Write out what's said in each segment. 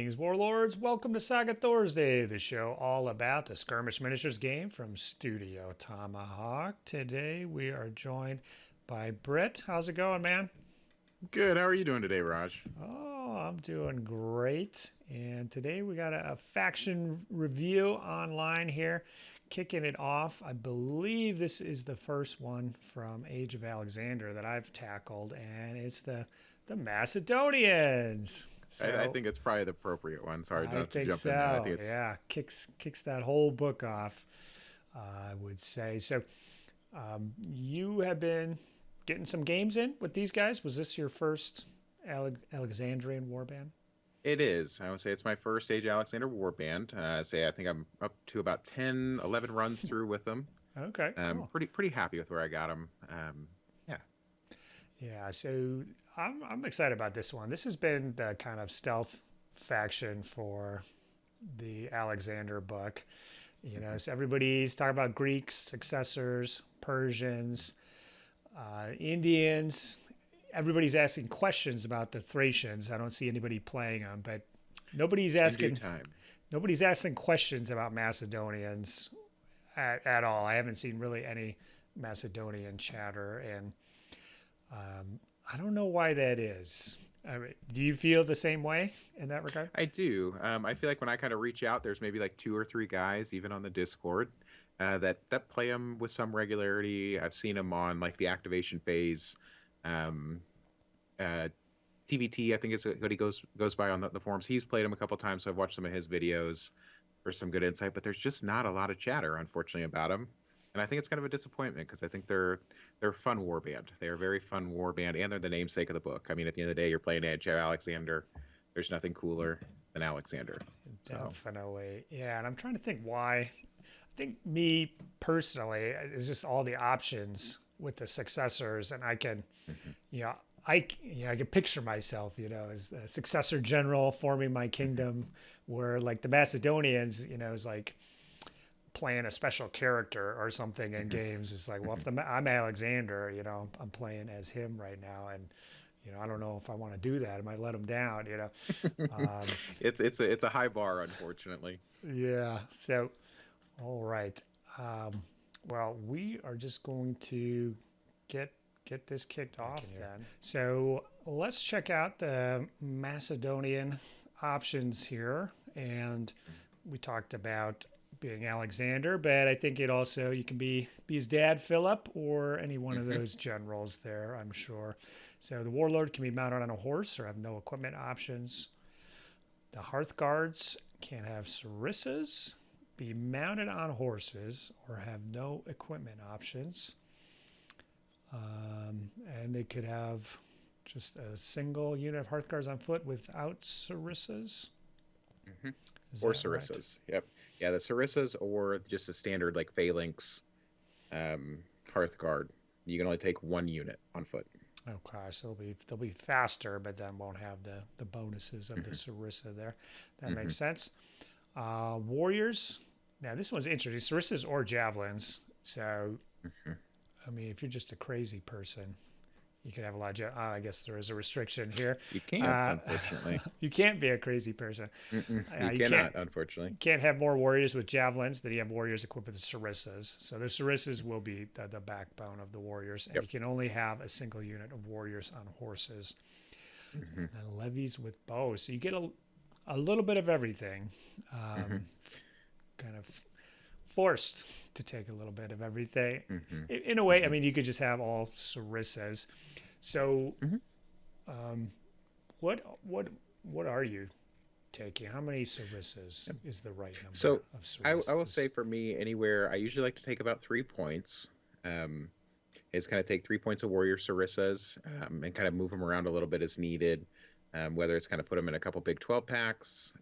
Greetings, Warlords. Welcome to Saga Thursday, the show all about the skirmish miniatures game from Studio Tomahawk. Today we are joined by Brit. How's it going, man? Good. How are you doing today, Raj? Oh, I'm doing great. And today we got a faction review online here, kicking it off. I believe this is the first one from Age of Alexander that I've tackled, and it's the Macedonians. I So think it's probably the appropriate one. Sorry I not to think jump in there. I so. think it's Yeah, kicks that whole book off. I would say so. You have been getting some games in with these guys. Was this your first Alexandrian warband? it is. I would say it's my first Age Alexander Warband. I think I'm up to about 10, 11 runs through with them. Okay, cool. Pretty happy with where I got them. Yeah. Yeah, so I'm excited about this one. This has been the kind of stealth faction for the Alexander book. You know, so everybody's talking about Greeks, successors, Persians, Indians. Everybody's asking questions about the Thracians. I don't see anybody playing them, but nobody's In due asking time. nobody's asking questions about Macedonians at all. I haven't seen really any Macedonian chatter, and I don't know why that is. I mean, do you feel the same way in that regard? I do. I feel like when I kind of reach out, there's maybe like two or three guys, even on the Discord, that play them with some regularity. I've seen them on like the activation phase. Um, TVT, I think is what he goes by on the forums. He's played them a couple times, so I've watched some of his videos for some good insight. But there's just not a lot of chatter, unfortunately, about them. And I think it's kind of a disappointment because I think they're a fun warband. They're a very fun warband, and they're the namesake of the book. I mean, at the end of the day, you're playing Age of Alexander. There's nothing cooler than Alexander. So Definitely. Yeah, and I'm trying to think why. I think me personally is just all the options with the successors, and I can, you know, I can picture myself, you know, as a successor general forming my kingdom, where like the Macedonians, you know, is like playing a special character or something in games. It's like, well, if I'm Alexander, you know, I'm playing as him right now, and you know, I don't know if I want to do that. I might let him down, you know. Um, it's a high bar, unfortunately. yeah. So, all right. Um, well, we are just going to get get this kicked off then. So let's check out the Macedonian options here, and we talked about being Alexander, but I think it also you can be his dad, Philip, or any one of those generals there. I'm sure. So the warlord can be mounted on a horse or have no equipment options. The Hearth Guards can have sarissas, be mounted on horses, or have no equipment options. And they could have just a single unit of Hearth Guards on foot without sarissas. hmm Is Or that right? Sarissas. Yep. Yeah, the Sarissas or just a standard like Phalanx Hearthguard. You can only take one unit on foot. Okay, so they'll be faster, but then won't have the bonuses of the sarissa there. That hmm makes sense. Warriors. Now this one's interesting. Sarissas or javelins. So hmm I mean, if you're just a crazy person, you could have a lot of. I guess there is a restriction here. You can't, Uh, unfortunately. you can't be a crazy person. You You can't cannot, unfortunately. have more warriors with javelins than you have warriors equipped with sarissas. So the sarissas will be the backbone of the warriors, and Yep. you can only have a single unit of warriors on horses. hmm And levies with bows. So you get a little bit of everything. hmm Kind of forced to take a little bit of everything. hmm In a way, I mean, you could just have all sarissas. So, hmm um, what are you taking? How many sarissas is the right number So of I will sarissas? say for me, anywhere, I usually like to take about 3 points. Um, is kind of take 3 points of Warrior Sarissas and kind of move them around a little bit as needed. Whether it's kind of put them in a couple big 12 packs.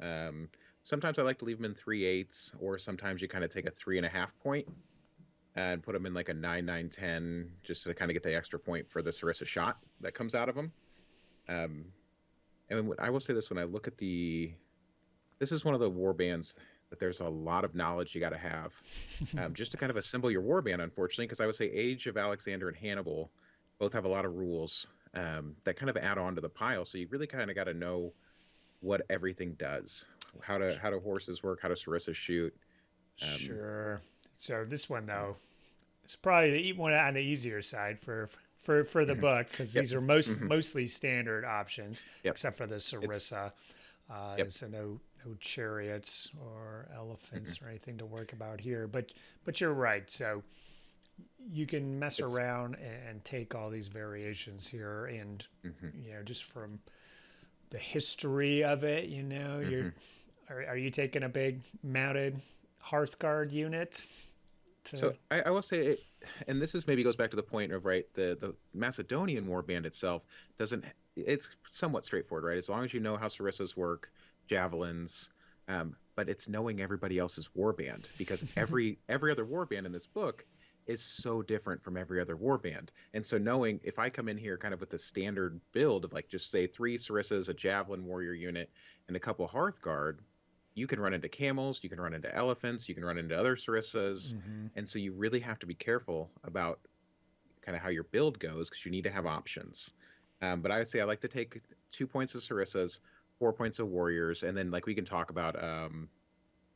Sometimes I like to leave them in 3/8, or sometimes you kind of take a 3.5 point and put them in like a 9, 9, 10, just to kind of get the extra point for the Sarissa shot that comes out of them. Um, and I will say this: when I look at this is one of the war bands that there's a lot of knowledge you got to have just to kind of assemble your war band. Unfortunately, because I would say Age of Alexander and Hannibal both have a lot of rules that kind of add on to the pile. So you really kind of got to know what everything does, how do horses work, how do sarissas shoot. Sure. So this one though, it's probably the one on the easier side for the book, because Yep. these are mostly standard options, Yep. except for the It's sarissa. yep. So no chariots or elephants or anything to work about here. But you're right. So you can mess It's around and take all these variations here, and just from the history of it, you're are you taking a big mounted Hearthguard unit? So I will say it, and this is maybe goes back to the point of, right, the Macedonian warband itself doesn't, it's somewhat straightforward, right? As long as you know how sarissas work, javelins, but it's knowing everybody else's warband, because every other warband in this book is so different from every other warband. And so knowing, if I come in here kind of with the standard build of like just say 3 sarissas, a javelin warrior unit, and a couple Hearthguard, you can run into camels, you can run into elephants, you can run into other sarissas. And so you really have to be careful about kind of how your build goes, because you need to have options. But I would say I like to take 2 points of sarissas, 4 points of warriors, and then like we can talk about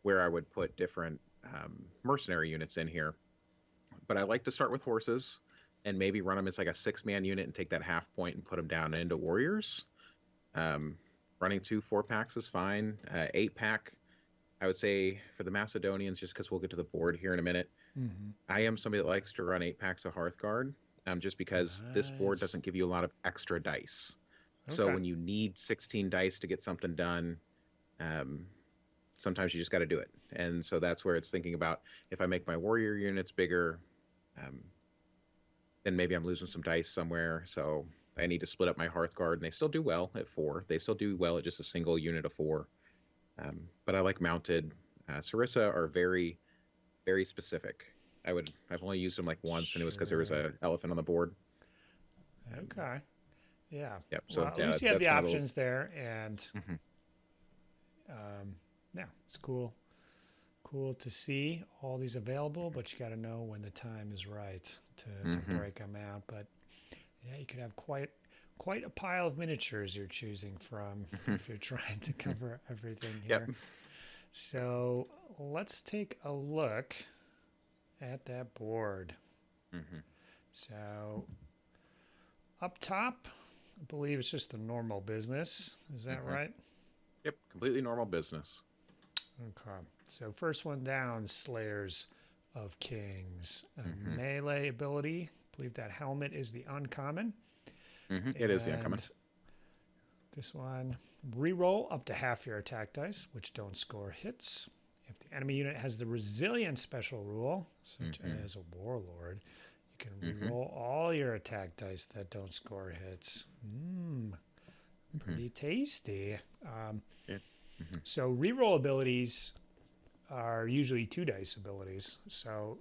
where I would put different mercenary units in here. But I like to start with horses and maybe run them as like a 6-man unit and take that half point and put them down into warriors. Running 2 4-packs is fine. 8-pack, I would say for the Macedonians, just because we'll get to the board here in a minute. I am somebody that likes to run 8 packs of Hearthguard, just because this board doesn't give you a lot of extra dice. Okay. So when you need 16 dice to get something done, sometimes you just got to do it. And so that's where it's thinking about, if I make my warrior units bigger, then maybe I'm losing some dice somewhere. So I need to split up my Hearthguard, and they still do well at 4. They still do well at just a single unit of 4. But I like mounted. Sarissa are very, very specific. I've only used them like once, and it was because there was an elephant on the board. Okay. Yeah. Yep. So well, at least you have the options there, and yeah, it's cool. Cool to see all these available, but you got to know when the time is right to break them out. But yeah, you could have quite a pile of miniatures you're choosing from if you're trying to cover everything here. Yep. So let's take a look at that board. So up top, I believe it's just the normal business. Is that right? Yep, completely normal business. Okay. So first one down, Slayers of Kings. Melee ability. I believe that helmet is the uncommon. It is the uncommon. This one, reroll up to half your attack dice, which don't score hits. If the enemy unit has the resilience special rule, such as a warlord, you can reroll all your attack dice that don't score hits. Pretty tasty. So reroll abilities are usually 2 dice abilities. So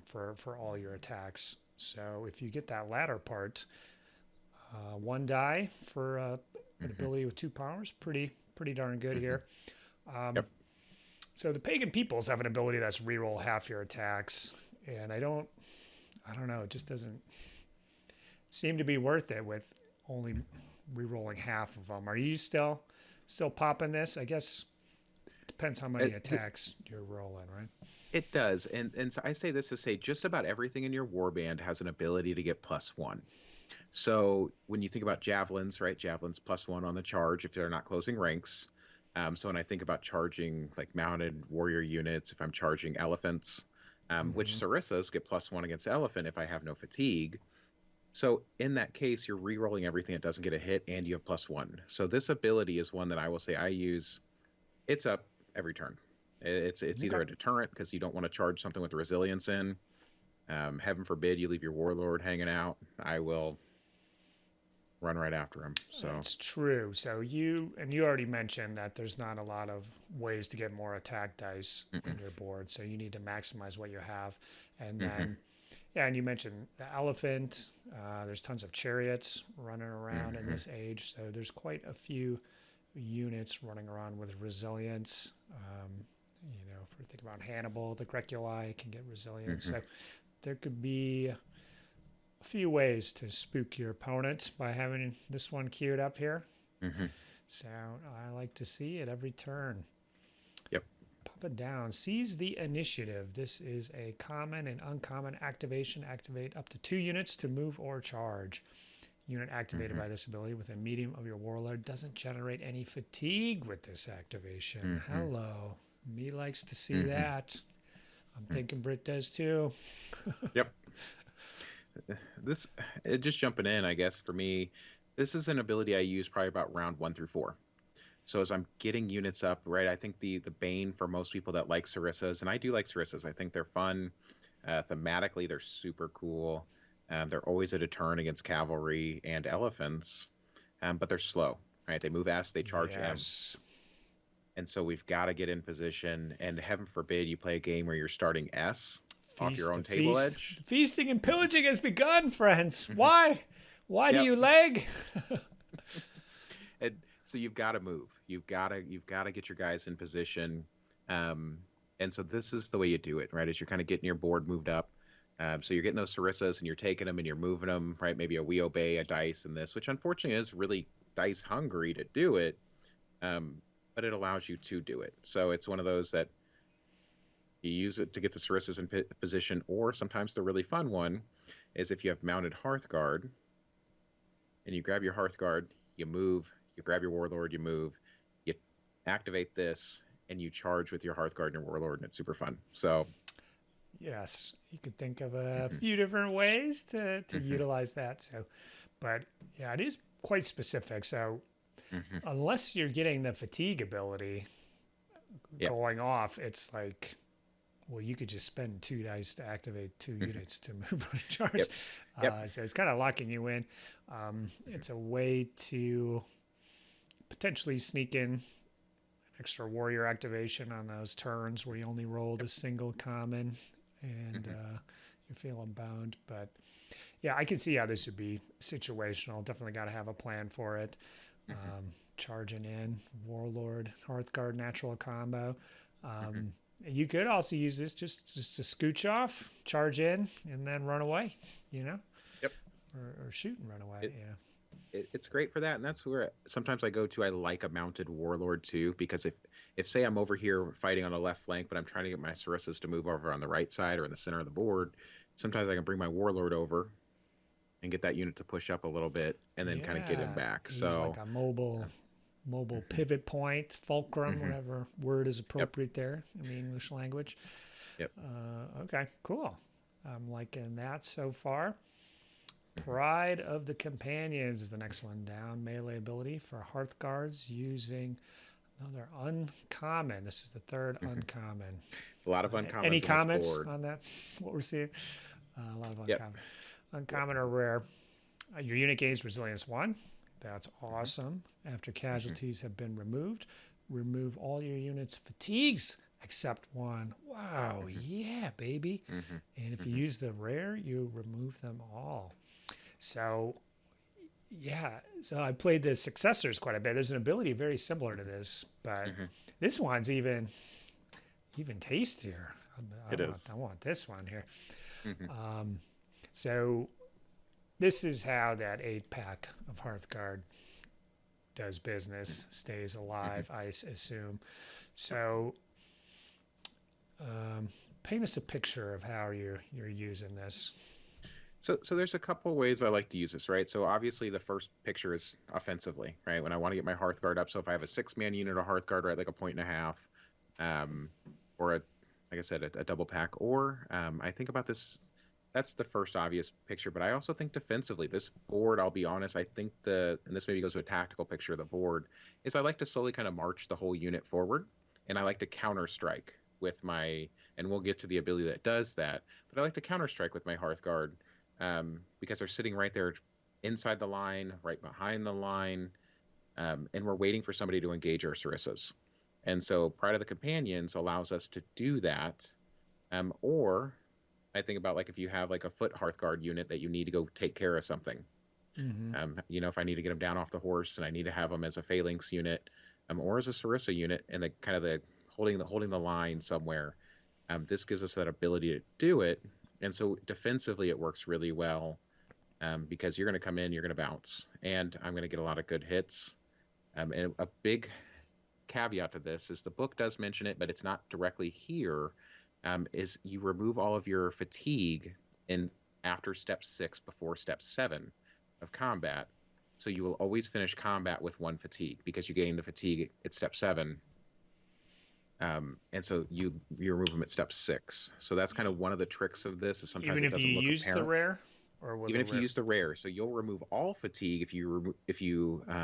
for all your attacks. So if you get that latter part, 1 die for an ability with 2 powers, pretty darn good here. So the pagan peoples have an ability that's reroll half your attacks, and I don't know, it just doesn't seem to be worth it with only rerolling half of them. Are you still popping this? I guess depends how many attacks you're rolling, right? It does, and so I say this to say just about everything in your warband has an ability to get +1. So when you think about javelins, right? Javelins +1 on the charge if they're not closing ranks. So when I think about charging like mounted warrior units, if I'm charging elephants, which sarissas get +1 against elephant if I have no fatigue. So in that case, you're re-rolling everything that doesn't get a hit, and you have +1. So this ability is one that I will say I use. It's up every turn. It's either a deterrent because you don't want to charge something with resilience in. Heaven forbid you leave your warlord hanging out. I will run right after him. So that's true. So you already mentioned that there's not a lot of ways to get more attack dice on your board. So you need to maximize what you have. And then, and you mentioned the elephant. There's tons of chariots running around in this age. So there's quite a few units running around with resilience. If we think about Hannibal, the Greculi can get resilience. So there could be a few ways to spook your opponent by having this one queued up here. So I like to see it every turn. Yep. Pop it down. Seize the initiative. This is a common and uncommon activation. Activate up to 2 units to move or charge. Unit activated by this ability with a medium of your warlord doesn't generate any fatigue with this activation. Hello. Me likes to see that. I'm thinking Brit does too. Yep. Just jumping in, I guess, for me, this is an ability I use probably about round 1 through 4. So as I'm getting units up, right, I think the bane for most people that like Sarissas, and I do like Sarissas, I think they're fun. Thematically, they're super cool. They're always a deterrent against cavalry and elephants, but they're slow, right? They move fast, they charge M. And so we've got to get in position, and heaven forbid you play a game where you're starting S off your own table edge. Feasting and pillaging has begun, friends. Why? Why do you lag? And so you've got to move. You've got to get your guys in position. And so this is the way you do it, right? As you're kind of getting your board moved up. So you're getting those Sarissas and you're taking them and you're moving them, right? Maybe a We Obey, a dice, and this, which unfortunately is really dice hungry to do it. But it allows you to do it. So it's one of those that you use it to get the Sarissas in position, or sometimes the really fun one is if you have mounted Hearthguard and you grab your Hearthguard, you move, you grab your Warlord, you move, you activate this, and you charge with your Hearthguard and your Warlord, and it's super fun. So yes, you could think of a few different ways to utilize that. So, but yeah, it is quite specific. So unless you're getting the fatigue ability going off, it's like, well, you could just spend 2 dice to activate 2 units to move on a charge. So it's kind of locking you in. It's a way to potentially sneak in extra warrior activation on those turns where you only rolled a single common and you're feeling bound. But yeah, I can see how this would be situational. Definitely got to have a plan for it. Charging in, Warlord, Hearthguard, natural combo. You could also use this just to scooch off, charge in, and then run away, you know? Yep. Or shoot and run away, It's great for that, and that's where sometimes I go to. I like a mounted Warlord too, because if say I'm over here fighting on the left flank, but I'm trying to get my Sarissas to move over on the right side or in the center of the board, sometimes I can bring my Warlord over and get that unit to push up a little bit and then kind of get him back. So like a mobile pivot point, fulcrum, whatever word is appropriate there in the English language. Okay, cool. I'm liking that so far. Pride of the Companions is the next one down. Melee ability for Hearthguards using another uncommon. This is the third uncommon. A lot of uncommons. Any comments on that? What we're seeing? A lot of uncommon. Uncommon or rare. Your unit gains resilience 1. That's awesome. After casualties have been removed, remove all your units' fatigues except 1. Wow, yeah, baby. And if you use the rare, you remove them all. So, yeah. So I played the successors quite a bit. There's an ability very similar to this, but this one's even tastier. I want this one here. So this is how that 8-pack of Hearthguard does business, stays alive, I assume. So paint us a picture of how you're using this. So there's a couple ways I like to use this, right? So obviously the first picture is offensively, right? When I want to get my Hearthguard up. So if I have a 6-man unit of Hearthguard, right, like a 1.5, or like I said, a double pack, or I think about this. That's the first obvious picture, but I also think defensively. This board, I'll be honest, I think and this maybe goes to a tactical picture of the board, is I like to slowly kind of march the whole unit forward, and I like to counter strike with and we'll get to the ability that does that, but I like to counter strike with my Hearthguard. Because they're sitting right there inside the line, right behind the line, and we're waiting for somebody to engage our Sarissas. And so Pride of the Companions allows us to do that. Or I think about like if you have like a foot Hearthguard unit that you need to go take care of something. If I need to get them down off the horse and I need to have them as a phalanx unit, or as a Sarissa unit, and the kind of the holding the line somewhere. This gives us that ability to do it. And so defensively, it works really well because you're going to come in, you're going to bounce, and I'm going to get a lot of good hits. And a big caveat to this is the book does mention it, but it's not directly here. Is you remove all of your fatigue in after step 6 before step 7 of combat. So you will always finish combat with 1 fatigue because you gain the fatigue at step 7. And so you remove them at step 6. So that's kind of one of the tricks of this. Is sometimes even it if doesn't you look use apparent. the rare, or will Even if you use the rare, so you'll remove all fatigue if you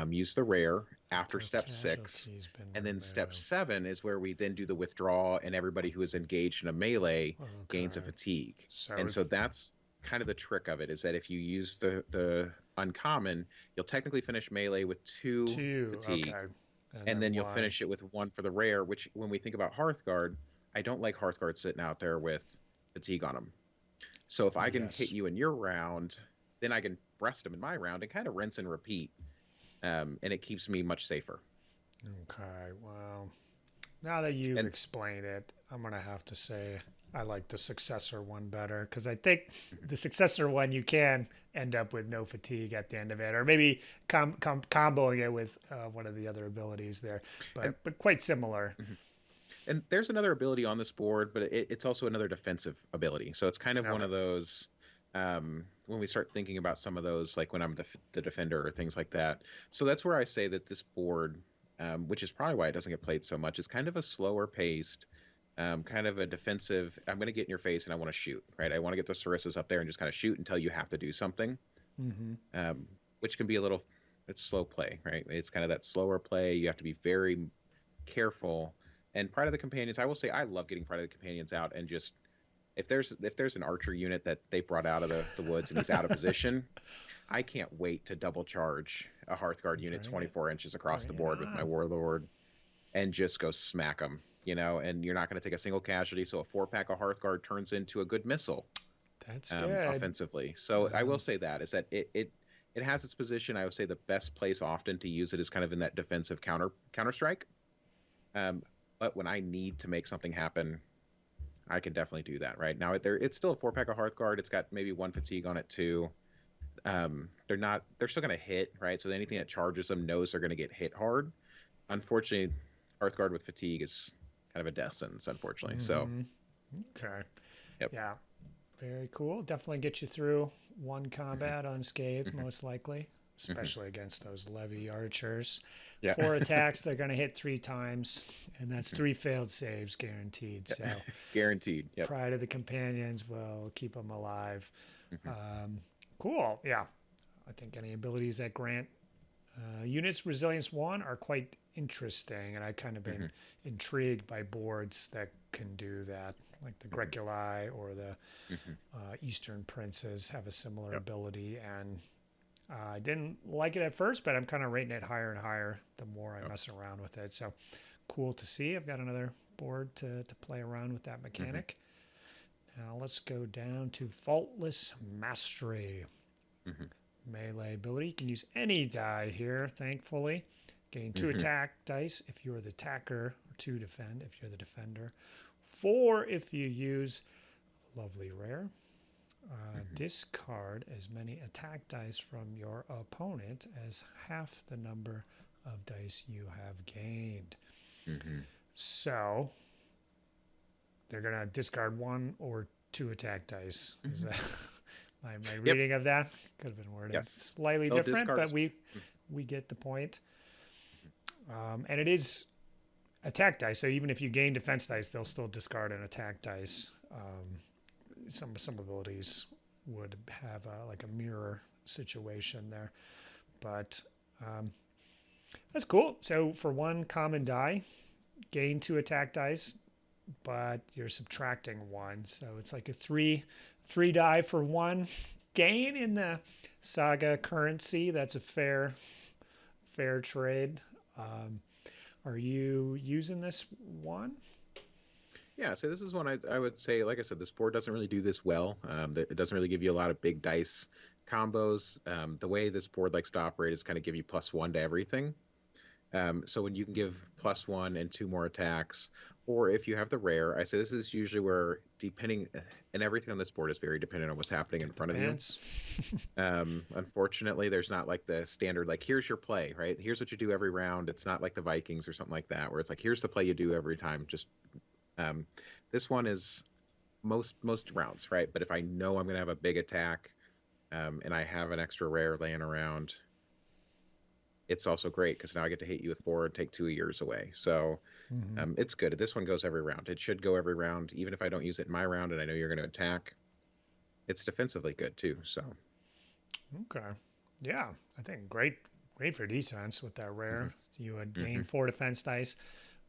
use the rare after step 6, and then step 7 is where we then do the withdraw, and everybody who is engaged in a melee gains a fatigue. And so that's kind of the trick of it, is that if you use the uncommon, you'll technically finish melee with 2 fatigue, and then you'll finish it with 1 for the rare. Which, when we think about Hearthguard, I don't like Hearthguard sitting out there with fatigue on them. So if I can hit you in your round, then I can rest them in my round and kind of rinse and repeat. And it keeps me much safer. Okay, well, now that you've explained it, I'm going to have to say I like the successor one better, because I think the successor one, you can end up with no fatigue at the end of it, or maybe comboing it with one of the other abilities there, but quite similar. And there's another ability on this board, but it's also another defensive ability. So it's kind of one of those, when we start thinking about some of those, like when I'm the defender or things like that. So that's where I say that this board, which is probably why it doesn't get played so much, is kind of a slower paced, kind of a defensive, I'm going to get in your face and I want to shoot, right? I want to get the Sarissas up there and just kind of shoot until you have to do something, which can be it's slow play, right? It's kind of that slower play. You have to be very careful. And Pride of the Companions, I will say I love getting Pride of the Companions out, and just if there's an archer unit that they brought out of the woods and he's out of position, I can't wait to double charge a Hearthguard unit 24 inches across the board with my Warlord and just go smack them, and you're not going to take a single casualty. So a 4-pack of Hearthguard turns into a good missile. That's good. Offensively. So I will say that it has its position. I would say the best place often to use it is kind of in that defensive counter strike. But when I need to make something happen, I can definitely do that. Right now, it's still a 4-pack of Hearthguard. It's got maybe 1 fatigue on it too. They're still going to hit, right? So anything that charges them knows they're going to get hit hard. Unfortunately, Hearthguard with fatigue is kind of a death sentence, unfortunately. So, okay, yeah, very cool. Definitely get you through one combat unscathed, most likely. Especially against those levy archers. 4 attacks, they're going to hit 3 times, and that's 3 failed saves guaranteed. So guaranteed. Yep. Pride of the Companions will keep them alive. Cool. Yeah, I think any abilities that grant units resilience 1 are quite interesting, and I've kind of been intrigued by boards that can do that, like the Greculi or the Eastern Princes have a similar ability, and I didn't like it at first, but I'm kind of rating it higher and higher the more I mess around with it. So cool to see. I've got another board to play around with that mechanic. Now let's go down to Faultless Mastery. Melee ability. You can use any die here, thankfully. Gain 2 attack dice if you're the attacker, or 2 defend if you're the defender. 4 if you use lovely rare. Discard as many attack dice from your opponent as half the number of dice you have gained. So they're going to discard 1 or 2 attack dice. Is that my reading of that? Could have been worded slightly different, but we get the point. And it is attack dice, so even if you gain defense dice, they'll still discard an attack dice. Some abilities would have like a mirror situation there, but that's cool. So for 1 common die, gain 2 attack dice, but you're subtracting 1, so it's like a 3 die for 1 gain in the Saga currency. That's a fair trade. Are you using this one? Yeah, so this is one I would say, like I said, this board doesn't really do this well. It doesn't really give you a lot of big dice combos. The way this board likes to operate is kind of give you +1 to everything. So when you can give +1 and 2 more attacks, or if you have the rare, I say this is usually where depending, and everything on this board is very dependent on what's happening in front of you. Unfortunately, there's not like the standard, like, here's your play, right? Here's what you do every round. It's not like the Vikings or something like that, where it's like, here's the play you do every time. Just this one is most rounds, right? But if I know I'm going to have a big attack, and I have an extra rare laying around, it's also great because now I get to hit you with 4 and take 2 of yours away. So it's good. This one goes every round. It should go every round, even if I don't use it in my round and I know you're going to attack. It's defensively good too. So okay, yeah, I think great for defense with that rare. You would gain 4 defense dice.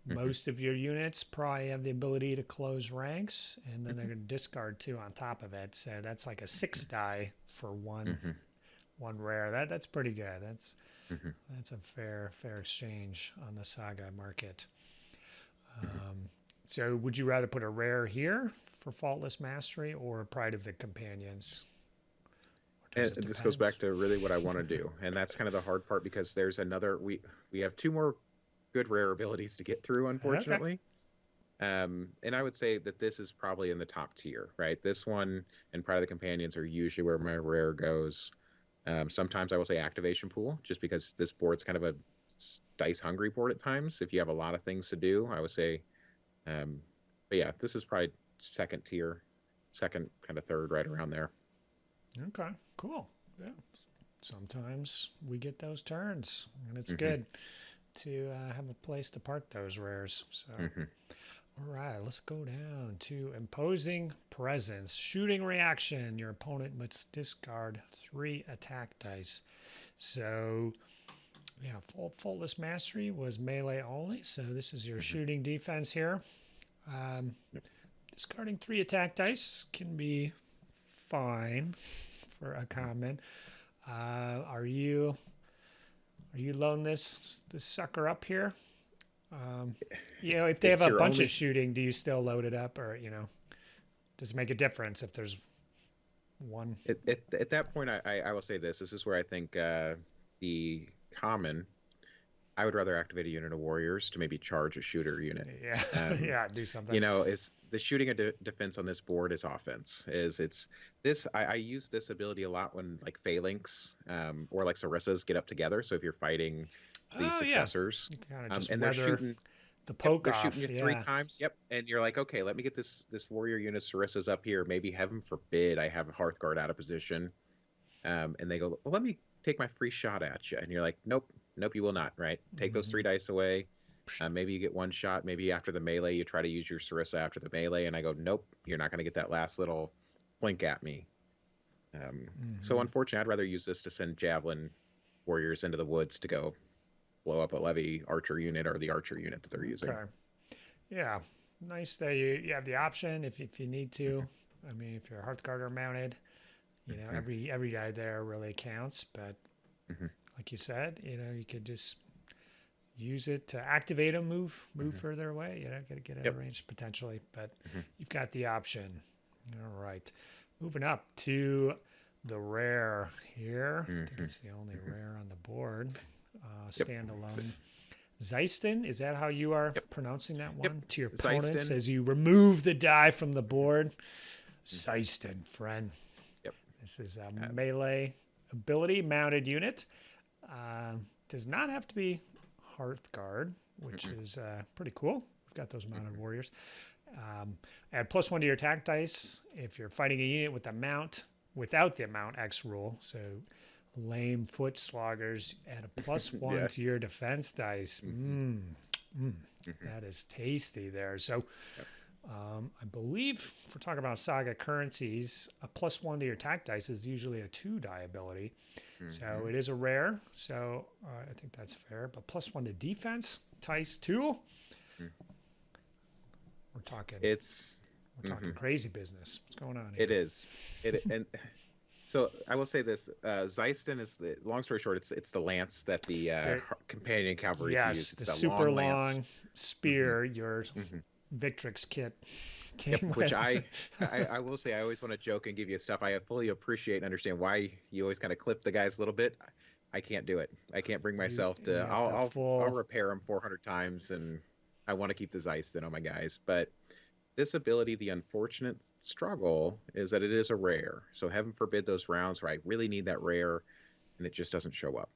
Most of your units probably have the ability to close ranks, and then they're going to discard 2 on top of it. So that's like a 6 die for one rare. That's pretty good. That's a fair exchange on the Saga market. So would you rather put a rare here for Faultless Mastery or Pride of the Companions? This goes back to really what I want to do, and that's kind of the hard part because there's another. We have 2 more good rare abilities to get through, unfortunately. And I would say that this is probably in the top tier, right? This one and Pride of the Companions are usually where my rare goes. Sometimes I will say activation pool, just because this board's kind of a dice hungry board at times. If you have a lot of things to do, I would say, but yeah, this is probably second tier, second, kind of third, right around there. Okay, cool. Yeah. Sometimes we get those turns, and it's good to have a place to park those rares. So, all right, let's go down to Imposing Presence. Shooting reaction. Your opponent must discard 3 attack dice. So, yeah, Faultless Mastery was melee only. So this is your shooting defense here. Discarding 3 attack dice can be fine for a common. Are you loading this sucker up here? If they have a bunch of shooting, do you still load it up, or does it make a difference if there's one? At that point, I will say this. This is where I think the common, I would rather activate a unit of warriors to maybe charge a shooter unit. Yeah, do something. Is the shooting a defense on this board is offense. I use this ability a lot when like phalanx or like Sarissas get up together. So if you're fighting these successors, and they're shooting the poke off. They're shooting you 3 times. Yep. And you're like, okay, let me get this warrior unit Sarissas up here. Maybe heaven forbid I have a Hearthguard out of position. And they go, well, let me take my free shot at you. And you're like, nope, you will not. Right. Take those 3 dice away. Maybe you get 1 shot. Maybe after the melee, you try to use your Sarissa after the melee. And I go, nope, you're not going to get that last little blink at me. So unfortunately, I'd rather use this to send javelin warriors into the woods to go blow up a levy archer unit or the archer unit that they're using. Okay. Yeah. Nice that you have the option if you need to. I mean, if you're a Hearthguarder mounted, every die there really counts. But like you said, you could just use it to activate them, move further away. Get out of range potentially, but you've got the option. All right. Moving up to the rare here. I think it's the only rare on the board. Standalone. Zeiston, is that how you are pronouncing that one? To your opponents as you remove the die from the board. Zeiston, friend. Yep. This is a melee ability mounted unit. Does not have to be Hearthguard, which is pretty cool. We've got those mounted warriors. Add +1 to your attack dice if you're fighting a unit with the mount without the mount X rule. So lame foot sloggers, add a +1 to your defense dice. That is tasty there. So I believe if we're talking about Saga currencies, a +1 to your attack dice is usually a 2 die ability. So it is a rare. So I think that's fair. But +1 to defense, dice 2. We're talking crazy business. What's going on here? It is. And so I will say this: Zeiston is the long story short. It's the lance that the companion cavalry use. It's the super long spear. Your Victrix kit came with. Which I will say, I always want to joke and give you stuff. I fully appreciate and understand why you always kind of clip the guys a little bit. I can't do it. I can't bring myself to. I'll repair them 400 times and I want to keep the Zeist in on my guys. But this ability, the unfortunate struggle is that it is a rare. So heaven forbid those rounds where I really need that rare and it just doesn't show up.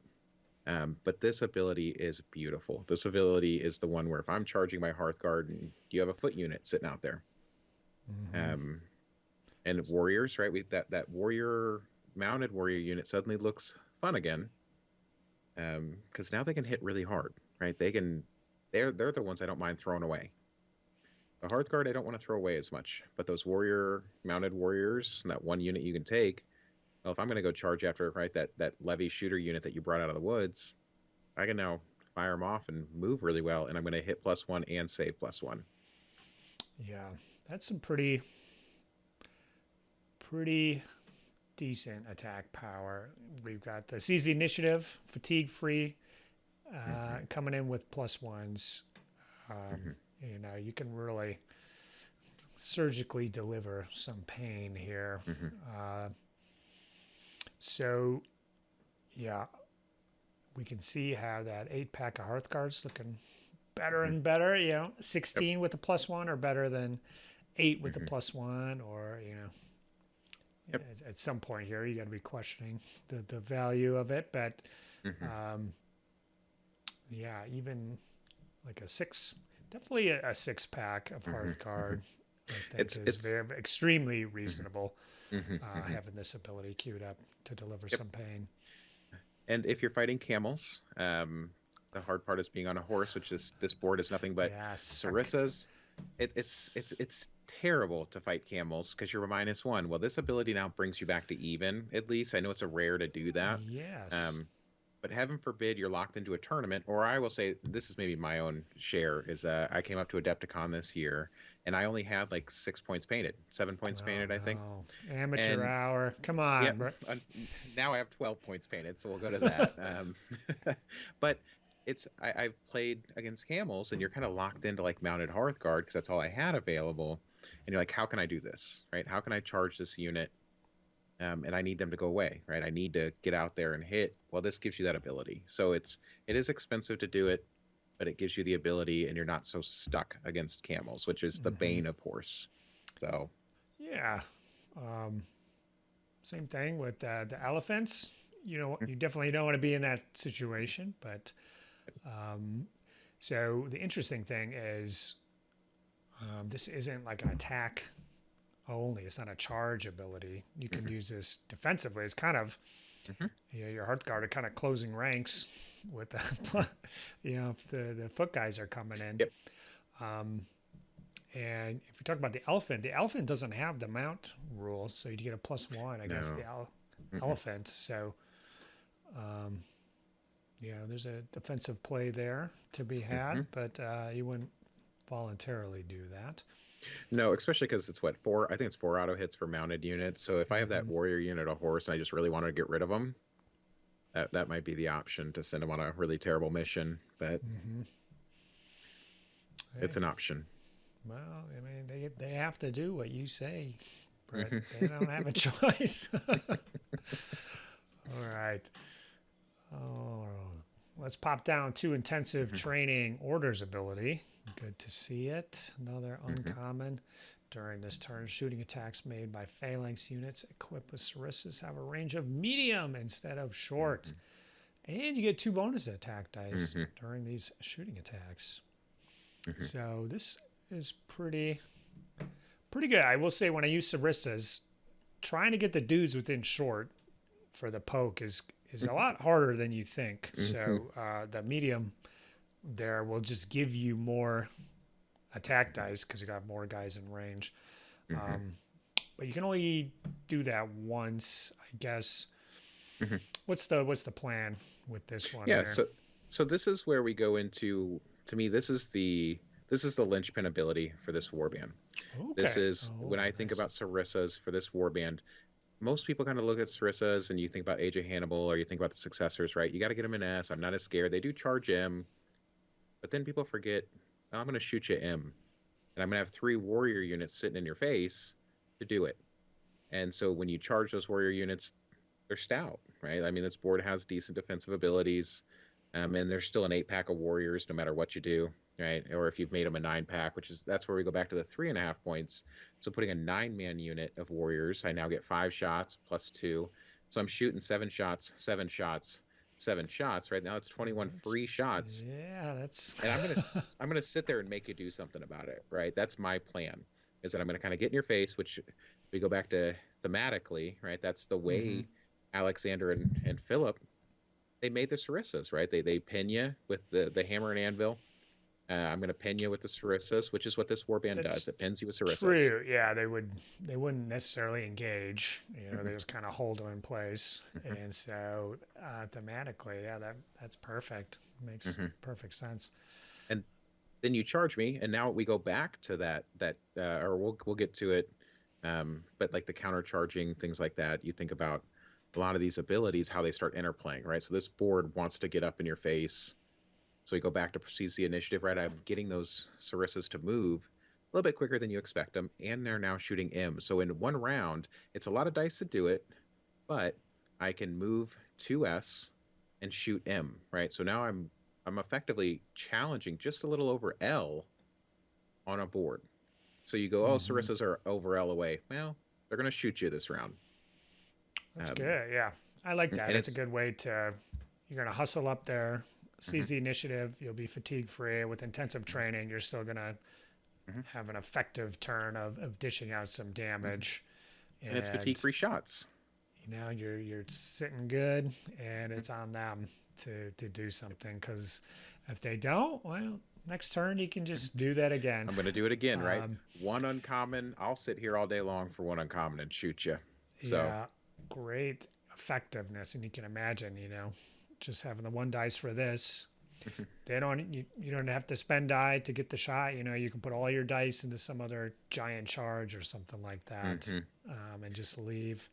But this ability is beautiful. This ability is the one where if I'm charging my Hearthguard and you have a foot unit sitting out there, and warriors, right? That warrior mounted warrior unit suddenly looks fun again, because now they can hit really hard, right? They're the ones I don't mind throwing away. The Hearthguard I don't want to throw away as much, but those mounted warriors, and that one unit you can take. Well, if I'm going to go charge after, right, that levy shooter unit that you brought out of the woods, I can now fire them off and move really well, and I'm going to hit +1 and save +1. Yeah, that's some pretty decent attack power. We've got the Seize the Initiative, fatigue free, coming in with +1s. You know, you can really surgically deliver some pain here. So, yeah, we can see how that 8-pack of Hearthguards looking better and better. You know, 16 with a +1 or better than 8 with a +1, or, you know, at some point here you got to be questioning the value of it. But yeah, even like a 6, definitely a 6-pack of Hearthguard, I think is very extremely reasonable. Having this ability queued up to deliver some pain. And if you're fighting camels, the hard part is being on a horse, which is this board is nothing but Sarissas. It's terrible to fight camels because you're a -1. Well, this ability now brings you back to even, at least. I know it's a rare to do that. Yes. But heaven forbid you're locked into a tournament, or I will say this is maybe my own share, is I came up to Adepticon this year, and I only had like 6 points painted, 7 points painted, I think. Amateur hour. Come on. Yeah, now I have 12 points painted, so we'll go to that. But I've played against camels, and you're kind of locked into like mounted Hearthguard because that's all I had available. And you're like, how can I do this, right? How can I charge this unit? And I need them to go away, right? I need to get out there and hit. Well, this gives you that ability. So it is expensive to do it, but it gives you the ability, and you're not so stuck against camels, which is the bane of horse. So yeah, same thing with the elephants. You know, you definitely don't want to be in that situation. But so the interesting thing is, this isn't like an attack only. It's not a charge ability. You can use this defensively. It's kind of, you know, your Hearthguard are kind of closing ranks with the, you know, if the foot guys are coming in. And if we talk about the elephant doesn't have the mount rule, so you get a +1 against the elephant. So, you know, there's a defensive play there to be had, but you wouldn't voluntarily do that. No, especially because it's 4. I think it's 4 auto hits for mounted units. So if I have that warrior unit, a horse, and I just really want to get rid of them, that might be the option to send them on a really terrible mission. But it's an option. Well, I mean, they have to do what you say, Brit. They don't have a choice. All right. Oh, let's pop down to intensive training orders ability. Good to see it. Another uncommon. During this turn, shooting attacks made by phalanx units equipped with Sarissas have a range of medium instead of short. And you get 2 bonus attack dice during these shooting attacks. So this is pretty good. I will say, when I use Sarissas, trying to get the dudes within short for the poke is a lot harder than you think. So the medium there will just give you more attack dice because you got more guys in range. But you can only do that once, I guess. What's the plan with this one? Yeah, so this is where we go into, to me, this is the linchpin ability for this warband. This is when I think about Sarissas for this warband. Most people kind of look at Sarissas and you think about Age of Hannibal, or you think about the successors, right? You got to get them in S. I'm not as scared. They do charge M. But then people forget, I'm going to shoot you M, and I'm going to have 3 warrior units sitting in your face to do it. And so when you charge those warrior units, they're stout, right? I mean, this board has decent defensive abilities, and there's still an 8-pack of warriors no matter what you do. right? Or if you've made them a 9-pack, that's where we go back to the 3.5 points. So putting a 9-man unit of warriors, I now get 5 shots plus 2. So I'm shooting 7 shots, 7 shots, 7 shots. Right now it's 21 free shots. Yeah, that's. And I'm gonna sit there and make you do something about it, right? That's my plan. Is that I'm gonna kind of get in your face, which we go back to thematically, right? That's the way Alexander and Philip, they made the sarissas, right? They pin you with the hammer and anvil. I'm going to pin you with the sarissas, which is what this warband does. It pins you with sarissas. True. Yeah, they wouldn't necessarily engage. You know, they just kind of hold them in place. And so thematically, yeah, that's perfect. Makes perfect sense. And then you charge me, and now we go back to that or we'll get to it. But like the counter charging, things like that, you think about a lot of these abilities, how they start interplaying, right? So this board wants to get up in your face. So we go back to seize the initiative, right? I'm getting those sarissas to move a little bit quicker than you expect them, and they're now shooting M. So in one round, it's a lot of dice to do it, but I can move 2S and shoot M, right? So now I'm effectively challenging just a little over L on a board. So you go, sarissas are over L away. Well, they're going to shoot you this round. That's good, yeah. I like that. It's a good way to, you're going to hustle up there, seize the initiative, you'll be fatigue-free. With intensive training, you're still going to have an effective turn of dishing out some damage. And it's fatigue-free shots. You know, you're sitting good, and it's on them to do something, because if they don't, well, next turn you can just do that again. I'm going to do it again, right? One uncommon. I'll sit here all day long for one uncommon and shoot you. So. Yeah, great effectiveness. And you can imagine, you know, just having the 1 dice for this. You don't have to spend die to get the shot. You know, you can put all your dice into some other giant charge or something like that, and just leave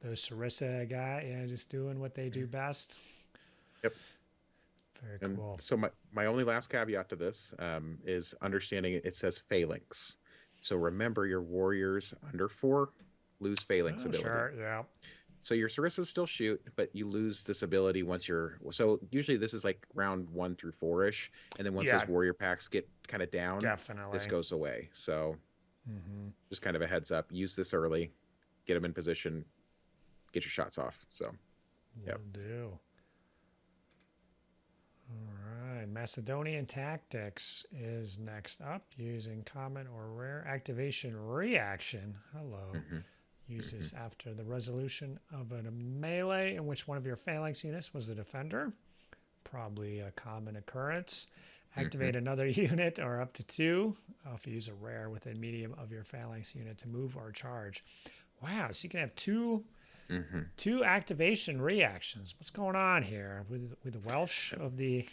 those sarissa guy, just doing what they do best. Yep. Very cool. So my only last caveat to this is understanding it says phalanx. So remember, your warriors under 4 lose phalanx ability. Sure, yeah. So your sarissas still shoot, but you lose this ability once so usually this is like round 1 through 4-ish. And then once those warrior packs get kind of down, this goes away. So just kind of a heads up, use this early, get them in position, get your shots off. So, Will do. All right. Macedonian Tactics is next up, using common or rare activation reaction. Hello. Uses after the resolution of a melee in which one of your phalanx units was the defender. Probably a common occurrence. Activate another unit or up to 2 if you use a rare within medium of your phalanx unit to move or charge. Wow, so you can have two activation reactions. What's going on here with the Welsh of the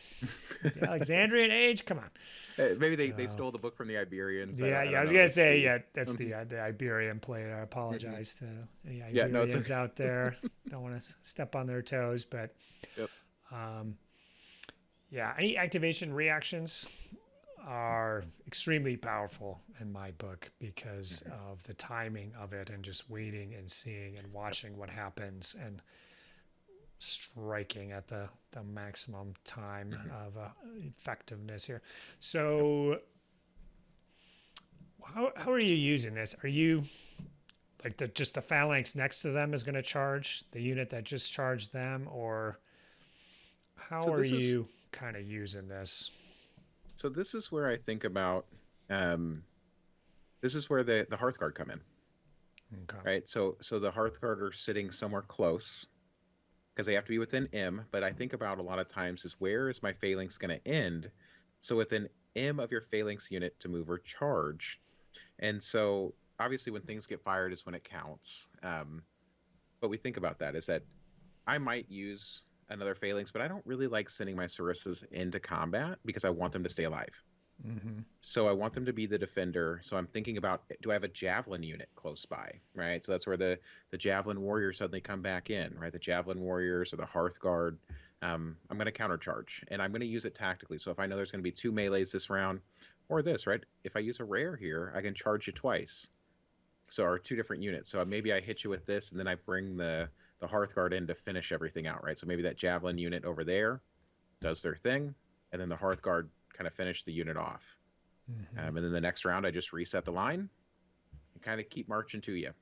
Alexandrian age? Come on. Maybe they stole the book from the Iberians. I was gonna say that's the Iberian plate. I apologize to the Iberians out there. Don't want to step on their toes, but any activation reactions are extremely powerful in my book because of the timing of it, and just waiting and seeing and watching what happens and striking at the maximum time of effectiveness here. So how are you using this? Are you like just the phalanx next to them is going to charge the unit that just charged them, or how are you kind of using this? So this is where I think about, this is where the Hearthguard come in, right? So the Hearthguard are sitting somewhere close because they have to be within M. But I think about a lot of times is, where is my phalanx going to end? So within M of your phalanx unit to move or charge. And so obviously when things get fired is when it counts. But we think about that is that I might use another phalanx, but I don't really like sending my sarissas into combat because I want them to stay alive. So I want them to be the defender. So I'm thinking about, do I have a javelin unit close by, right? So that's where the javelin warriors suddenly come back in, right? The javelin warriors or the Hearthguard. I'm going to countercharge, and I'm going to use it tactically. So if I know there's going to be 2 melees this round, or this, right? If I use a rare here, I can charge you twice. So our 2 different units. So maybe I hit you with this, and then I bring the Hearthguard in to finish everything out, right? So maybe that javelin unit over there does their thing, and then the Hearthguard kind of finish the unit off. And then the next round, I just reset the line and kind of keep marching to you.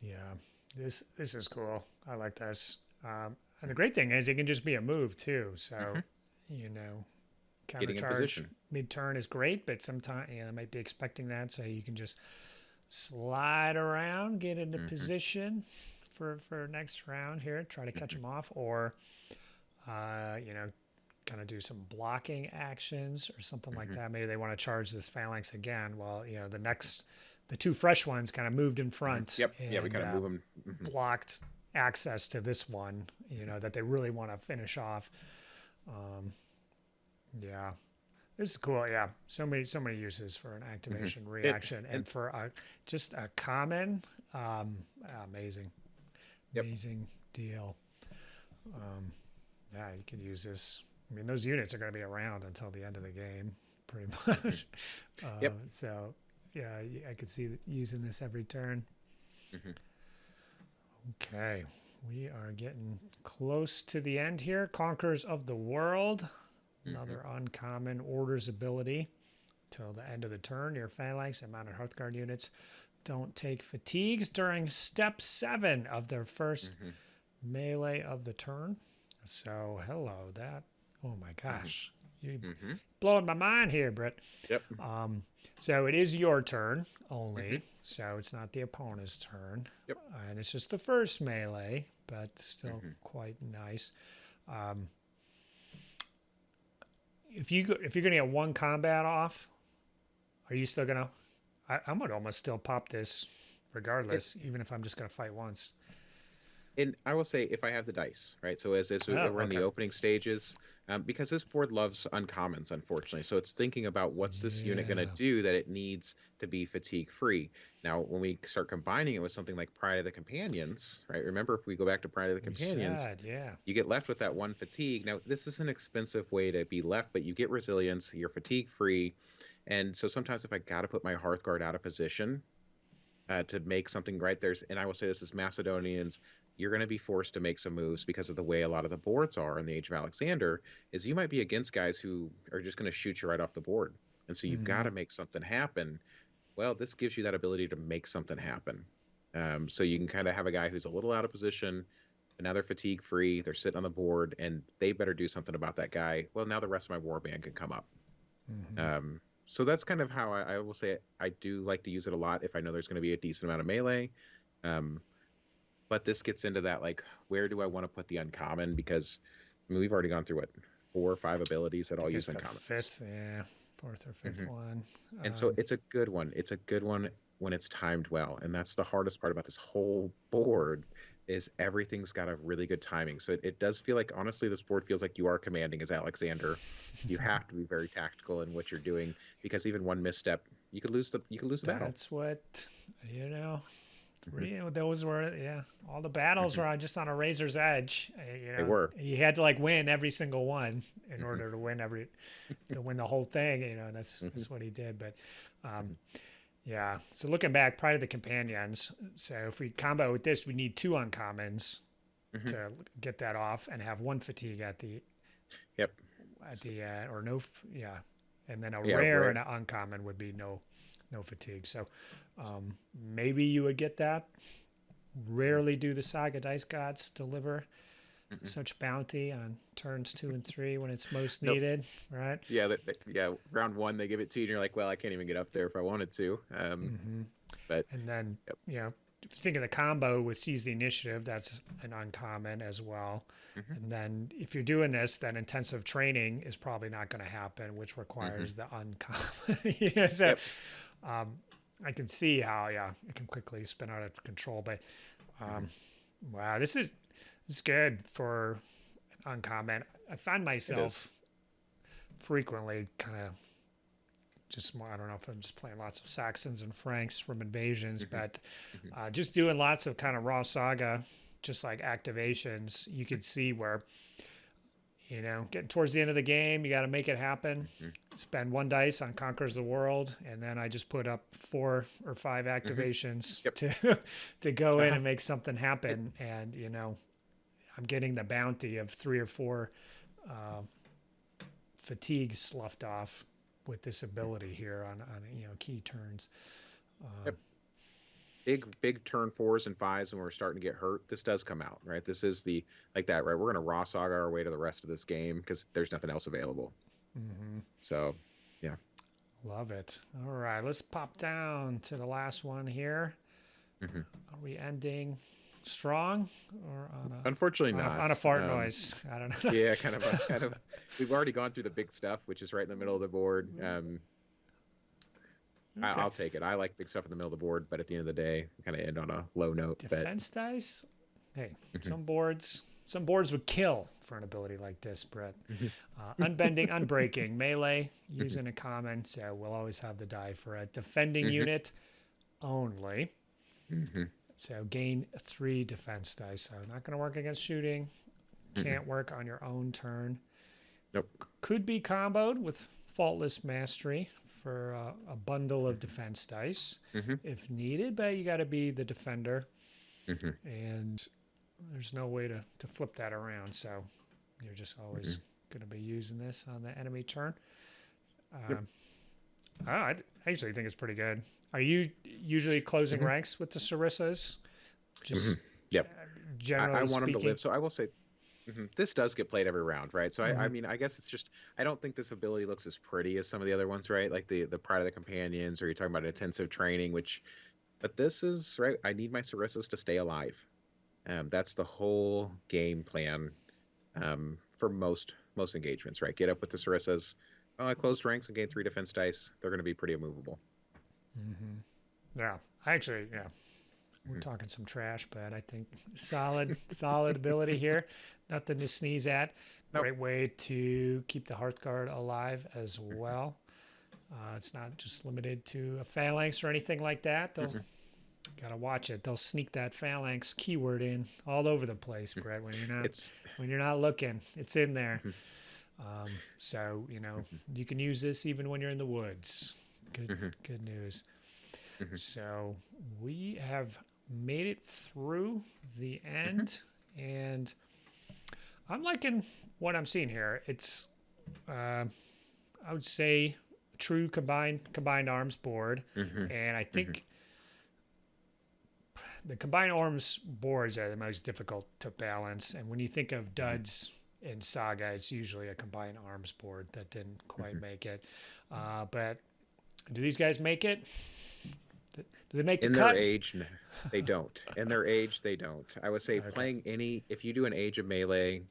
Yeah, this is cool. I like this. And the great thing is it can just be a move too. So, you know, Getting in countercharge position. mid-turn is great, but sometimes I might be expecting that. So you can just slide around, get into position for next round here, try to catch them off, or, you know, kind of do some blocking actions or something like that. Maybe they want to charge this phalanx again. Well, you know, the two fresh ones kind of moved in front. Yep. And, Yeah, we kind of move them. blocked access to this one, you know, that they really want to finish off. Yeah, this is cool. Yeah, so many uses for an activation reaction, and for just a common, amazing deal. Yeah, you can use this. I mean, those units are going to be around until the end of the game, pretty much. So, yeah, I could see using this every turn. Okay, we are getting close to the end here. Conquerors of the World, another uncommon orders ability. Till the end of the turn, your phalanx and mounted Hearthguard units don't take fatigues during step 7 of their first melee of the turn. So, hello, that. Oh my gosh, you're blowing my mind here, Brit. Yep. So it is your turn only, so it's not the opponent's turn. Yep. And it's just the first melee, but still quite nice. If you're gonna get one combat off, are you still gonna? I would almost still pop this, regardless, even if I'm just gonna fight once. And I will say, if I have the dice, right? So as we're in the opening stages, because this board loves uncommons, unfortunately. So it's thinking about what's this unit going to do that it needs to be fatigue free. Now, when we start combining it with something like Pride of the Companions, right? Remember, if we go back to Pride of the Companions, you get left with that one fatigue. Now, this is an expensive way to be left, but you get resilience, you're fatigue free. And so sometimes if I got to put my Hearthguard out of position to make something right, and I will say this is Macedonians, you're going to be forced to make some moves because of the way a lot of the boards are in the Age of Alexander, is you might be against guys who are just going to shoot you right off the board. And so you've got to make something happen. Well, this gives you that ability to make something happen. So you can kind of have a guy who's a little out of position, but now they're fatigue free, they're sitting on the board, and they better do something about that guy. Well, now the rest of my warband can come up. So that's kind of how I will say it. I do like to use it a lot if I know there's going to be a decent amount of melee. But this gets into that, like, where do I want to put the uncommon? Because I mean, we've already gone through 4 or 5 abilities that all use uncommons. Fourth or fifth one. And so it's a good one. It's a good one when it's timed well, and that's the hardest part about this whole board is everything's got a really good timing. So it does feel like, honestly, this board feels like you are commanding as Alexander. You have to be very tactical in what you're doing, because even one misstep, you could lose the battle. That's what, you know. Those were all the battles were just on a razor's edge. You know, they were. You had to like win every single one in order to win the whole thing. You know, that's what he did. But so looking back, Pride of the Companions. So if we combo with this, we need 2 uncommons to get that off and have 1 fatigue at the and then a rare and an uncommon would be no fatigue. So maybe you would get that. Rarely do the Saga Dice Gods deliver such bounty on turns 2 and 3 when it's most needed, right? Yeah, round 1 they give it to you, and you're like, well, I can't even get up there if I wanted to. But and then you know, if you think of the combo with Seize the Initiative, that's an uncommon as well. And then if you're doing this, then intensive training is probably not going to happen, which requires the uncommon. So I can see how it can quickly spin out of control. But wow, this is good for uncommon. I find myself frequently kind of I don't know if I'm just playing lots of Saxons and Franks from Invasions, but just doing lots of kind of raw Saga, just like activations. You could see where, you know, getting towards the end of the game, you got to make it happen. Spend 1 dice on Conquers the World, and then I just put up 4 or 5 activations to go in and make something happen. And you know, I'm getting the bounty of 3 or 4 fatigue sloughed off with this ability here on key turns. Yep. Big turn 4s and 5s when we're starting to get hurt. This does come out, right? This is like that, right? We're going to raw saga our way to the rest of this game because there's nothing else available. So, yeah. Love it. All right, let's pop down to the last one here. Are we ending strong or on a? Unfortunately, not on a fart noise. I don't know. Yeah, kind of. We've already gone through the big stuff, which is right in the middle of the board. Okay. I'll take it. I like big stuff in the middle of the board, but at the end of the day, we kind of end on a low note. Defense dice. Hey, some boards would kill for an ability like this, Brit. Unbending, unbreaking, melee, using a common, so we'll always have the die for a defending unit only. So gain 3 defense dice. So not going to work against shooting. Can't work on your own turn. Nope. Could be comboed with faultless mastery for a bundle of defense dice if needed, but you got to be the defender. And there's no way to flip that around. So you're just always going to be using this on the enemy turn. I actually think it's pretty good. Are you usually closing ranks with the Sarissas? Just generally I want them to speaking? live. So I will say this does get played every round, right? So I mean, I guess it's just, I don't think this ability looks as pretty as some of the other ones, right? Like the Pride of the Companions, or you're talking about intensive training, but this is, right, I need my Sarissas to stay alive. That's the whole game plan for most engagements, right? Get up with the Sarissas. I closed ranks and gained 3 defense dice. They're going to be pretty immovable. Yeah, we're talking some trash, but I think solid ability here. Nothing to sneeze at. Nope. Great way to keep the Hearthguard alive as well. It's not just limited to a phalanx or anything like that. They'll gotta watch it. They'll sneak that phalanx keyword in all over the place, Brett. When you're not looking, it's in there. So you can use this even when you're in the woods. Good news. So we have made it through the end, and I'm liking what I'm seeing here. It's I would say true combined arms board, and I think the combined arms boards are the most difficult to balance. And when you think of duds in Saga, it's usually a combined arms board that didn't quite make it. But do these guys make it? Do they make the cut? In their age, no, they don't. In their age, they don't. I would say playing if you do an Age of Melee,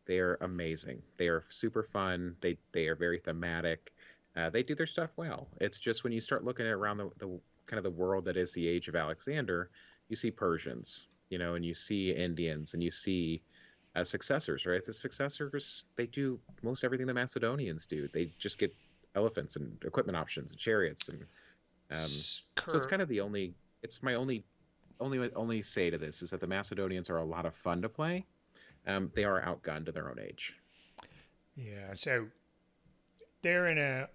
they are amazing. They are super fun. They are very thematic. They do their stuff well. It's just when you start looking at around the kind of the world that is the Age of Alexander, you see Persians, and you see Indians, and you see successors, right? The successors, they do most everything the Macedonians do. They just get elephants and equipment options and chariots, and so it's kind of my only say to this is that the Macedonians are a lot of fun to play. They are outgunned to their own age. Yeah, so they're in a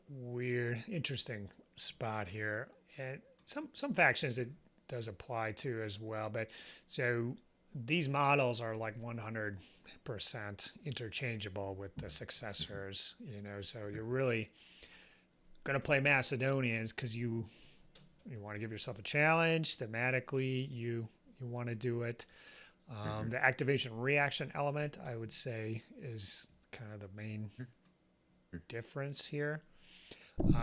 weird, interesting spot here, and some factions it does apply to as well. But so these models are like 100% interchangeable with the successors, so you're really going to play Macedonians because you want to give yourself a challenge thematically. You want to do it. The activation reaction element, I would say, is kind of the main difference here,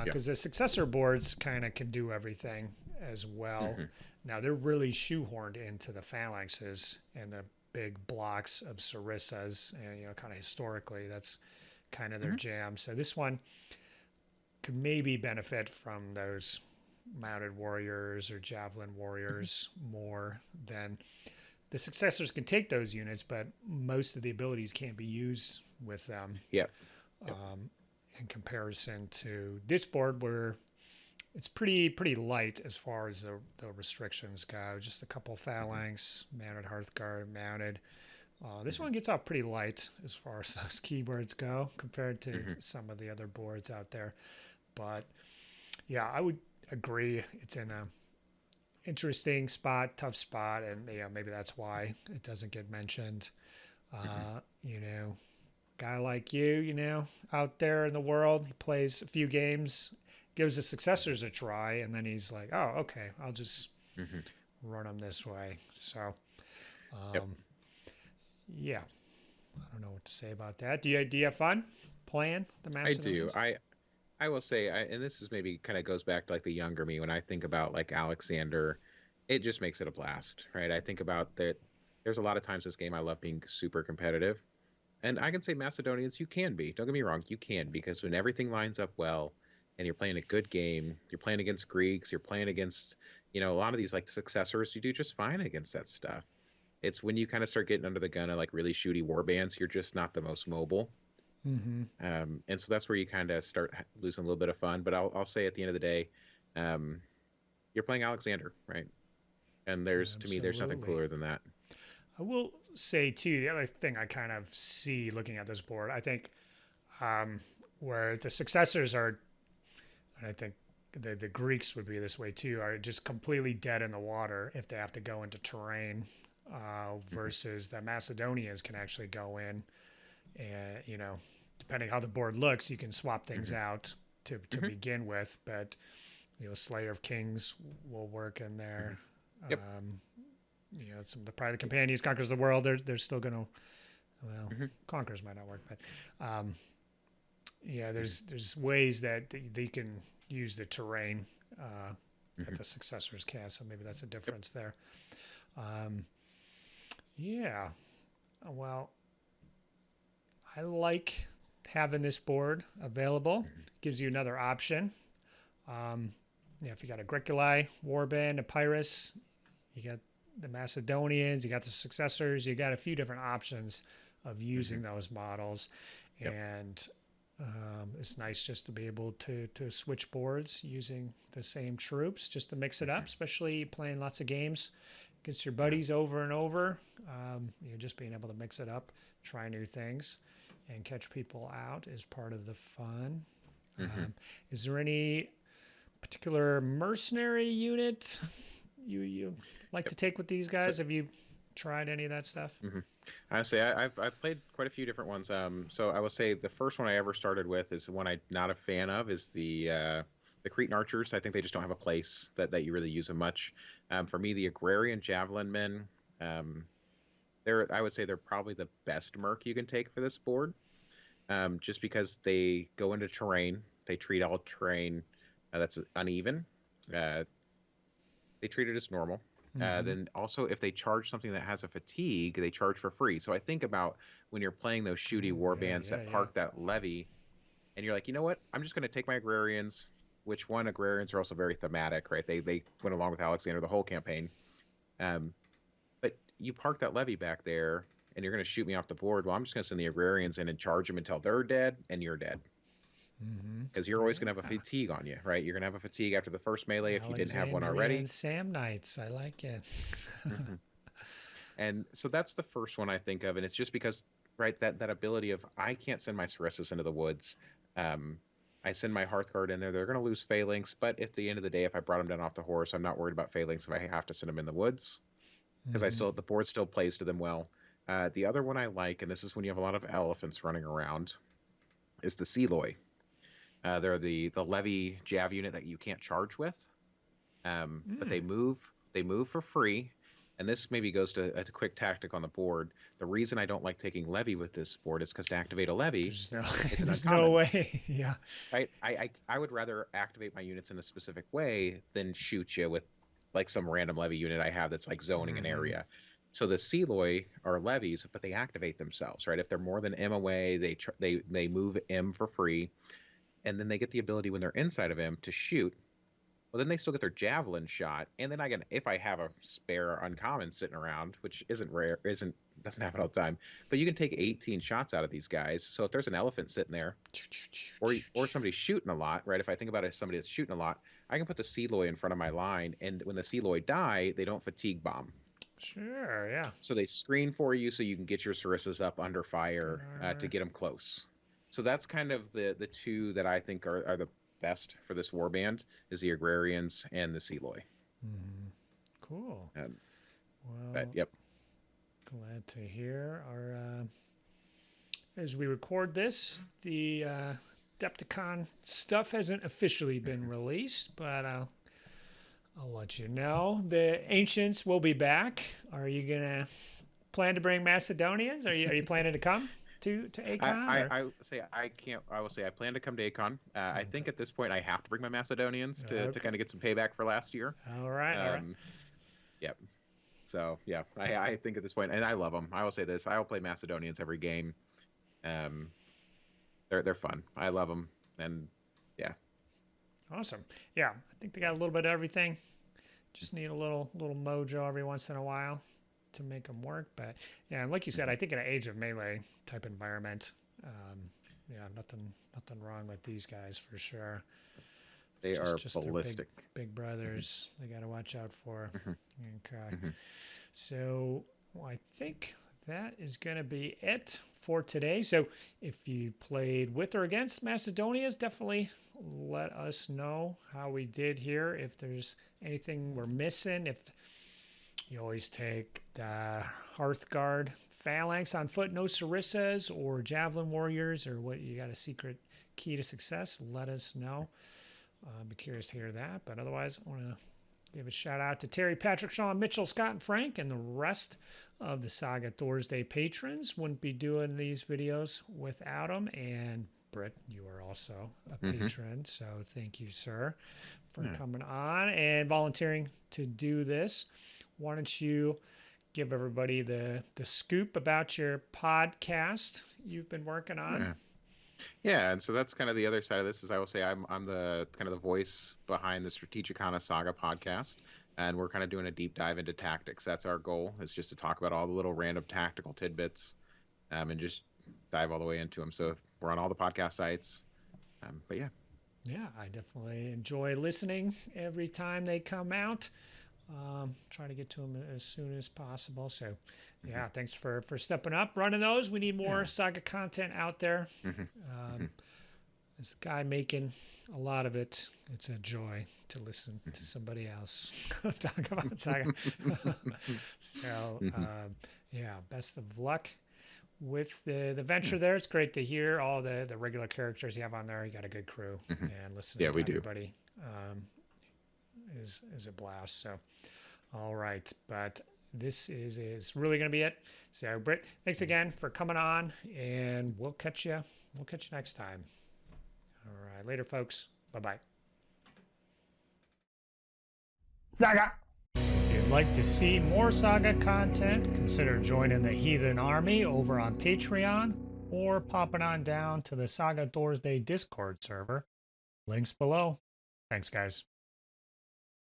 because the successor boards kind of can do everything as well. Now they're really shoehorned into the phalanxes and the big blocks of Sarissas, and kind of historically that's kind of their jam. So this one could maybe benefit from those mounted warriors or javelin warriors more than the successors. Can take those units, but most of the abilities can't be used with them. In comparison to this board, where it's pretty light as far as the restrictions go. Just a couple phalanx, mounted Hearthguard, mounted. This one gets out pretty light as far as those keywords go compared to some of the other boards out there. But yeah, I would agree. It's in a interesting spot, tough spot, and maybe that's why it doesn't get mentioned. guy like you, out there in the world. He plays a few games, gives the successors a try, and then he's like, oh, okay, I'll just run them this way. So, yeah, I don't know what to say about that. Do you have fun playing the Macedonians? I do. I will say, and this is maybe kind of goes back to like the younger me when I think about like Alexander, it just makes it a blast, right? I think about that. There's a lot of times this game I love being super competitive, and I can say Macedonians, you can be. Don't get me wrong, you can, because when everything lines up well, and you're playing a good game, you're playing against Greeks, you're playing against, a lot of these like successors, you do just fine against that stuff. It's when you kind of start getting under the gun of like really shooty war bands, you're just not the most mobile. And so that's where you kind of start losing a little bit of fun. But I'll say at the end of the day, you're playing Alexander, right? And to me, there's nothing cooler than that. I will say too, the other thing I kind of see looking at this board, I think where the successors are, and I think the Greeks would be this way too, are just completely dead in the water if they have to go into terrain, versus the Macedonians can actually go in and, depending how the board looks, you can swap things out to begin with, but Slayer of Kings will work in there. Yep. Some of the Pride of the Companions, Conquers the World, they're still gonna, Conquers might not work, but there's ways that they can use the terrain that the successors can, so maybe that's a difference there. Well, I like having this board available. Gives you another option. If you got a Griculi, Warband, a Pyrrhus, you got the Macedonians, you got the successors, you got a few different options of using those models. And it's nice just to be able to switch boards using the same troops just to mix it up, especially playing lots of games against your buddies over and over. Just being able to mix it up, try new things, and catch people out is part of the fun. Is there any particular mercenary unit you like to take with these guys? Have you tried any of that stuff? Honestly, I've played quite a few different ones. So I will say the first one I ever started with is one I'm not a fan of, is the Cretan archers. I think they just don't have a place that you really use them much. For me, the agrarian javelin men, I would say they're probably the best merc you can take for this board, just because they go into terrain. They treat all terrain that's uneven. They treat it as normal. Then also, if they charge something that has a fatigue, they charge for free. So I think about when you're playing those shooty war bands that park that levy, and you're like, you know what? I'm just going to take my agrarians, which agrarians are also very thematic, right? They went along with Alexander the whole campaign. But you park that levy back there, and you're going to shoot me off the board. Well, I'm just going to send the agrarians in and charge them until they're dead, and you're dead. Because you're always going to have a fatigue on you, right? You're going to have a fatigue after the first melee if you didn't have one already. Sam Knights, I like it. And so that's the first one I think of, and it's just because, right, that ability of I can't send my Sarissas into the woods. I send my Hearthguard in there. They're going to lose phalanx, but at the end of the day, if I brought them down off the horse, I'm not worried about phalanx if I have to send them in the woods, because the board still plays to them well. The other one I like, and this is when you have a lot of elephants running around, is the Seloi. They're the levy Jav unit that you can't charge with, but they move for free. And this maybe goes to a quick tactic on the board. The reason I don't like taking levy with this board is because to activate a levy, there's no way. Yeah. I would rather activate my units in a specific way than shoot you with like some random levy unit I have that's like zoning an area. So the Seloi are levies, but they activate themselves, right? If they're more than M away, they move M for free. And then they get the ability when they're inside of him to shoot. Well, then they still get their javelin shot, and then if I have a spare uncommon sitting around, which doesn't happen all the time, but you can take 18 shots out of these guys. So if there's an elephant sitting there, or somebody shooting a lot, right? If I think about it as somebody that's shooting a lot, I can put the Seloi in front of my line, and when the Seloi die, they don't fatigue bomb. Sure, yeah. So they screen for you, so you can get your Sarissas up under fire to get them close. So that's kind of the two that I think are the best for this warband, is the agrarians and the Seloi. Cool. But yep. Glad to hear. as we record this, the Adepticon stuff hasn't officially been released, but I'll let you know. The Ancients will be back. Are you gonna plan to bring Macedonians? Are you planning to come to ACON? I will say I plan to come to ACON. I think at this point I have to bring my Macedonians to kind of get some payback for last year. All right. Yep. So yeah, I think at this point, and I love them. I will say this: I will play Macedonians every game. They're fun. I love them, and yeah. Awesome. Yeah, I think they got a little bit of everything. Just need a little mojo every once in a while to make them work. But yeah, like you said, I think in an Age of Melee type environment, yeah, nothing wrong with these guys for sure. They are ballistic. Big brothers. They got to watch out for. Okay. So I think that is going to be it for today. So if you played with or against Macedonians, definitely let us know how we did here. If there's anything we're missing, if you always take the Hearthguard Phalanx on foot, no Sarissas or Javelin Warriors, or what you got a secret key to success, let us know. I'd be curious to hear that. But otherwise, I want to give a shout out to Terry, Patrick, Sean, Mitchell, Scott, and Frank, and the rest of the Saga Thursday patrons. Wouldn't be doing these videos without them. And Brit, you are also a patron, so thank you, sir, for coming on and volunteering to do this. Why don't you give everybody the scoop about your podcast you've been working on? Yeah, and so that's kind of the other side of this. Is I will say I'm the kind of the voice behind the Strategicana Saga podcast, and we're kind of doing a deep dive into tactics. That's our goal, is just to talk about all the little random tactical tidbits, and just dive all the way into them. So we're on all the podcast sites, but yeah. Yeah, I definitely enjoy listening every time they come out. Try to get to them as soon as possible. So, yeah, thanks for stepping up, running those. We need more Saga content out there. This guy making a lot of it. It's a joy to listen to somebody else talk about Saga. So, yeah, best of luck with the venture there. It's great to hear all the regular characters you have on there. You got a good crew, and listening to everybody is a blast. So, all right, but this is really going to be it. So, Britt, thanks again for coming on, and we'll catch you next time. All right, later, folks. Bye-bye. Saga! If you'd like to see more Saga content, consider joining the Heathen Army over on Patreon, or popping on down to the Saga Thursday Discord server. Links below. Thanks, guys.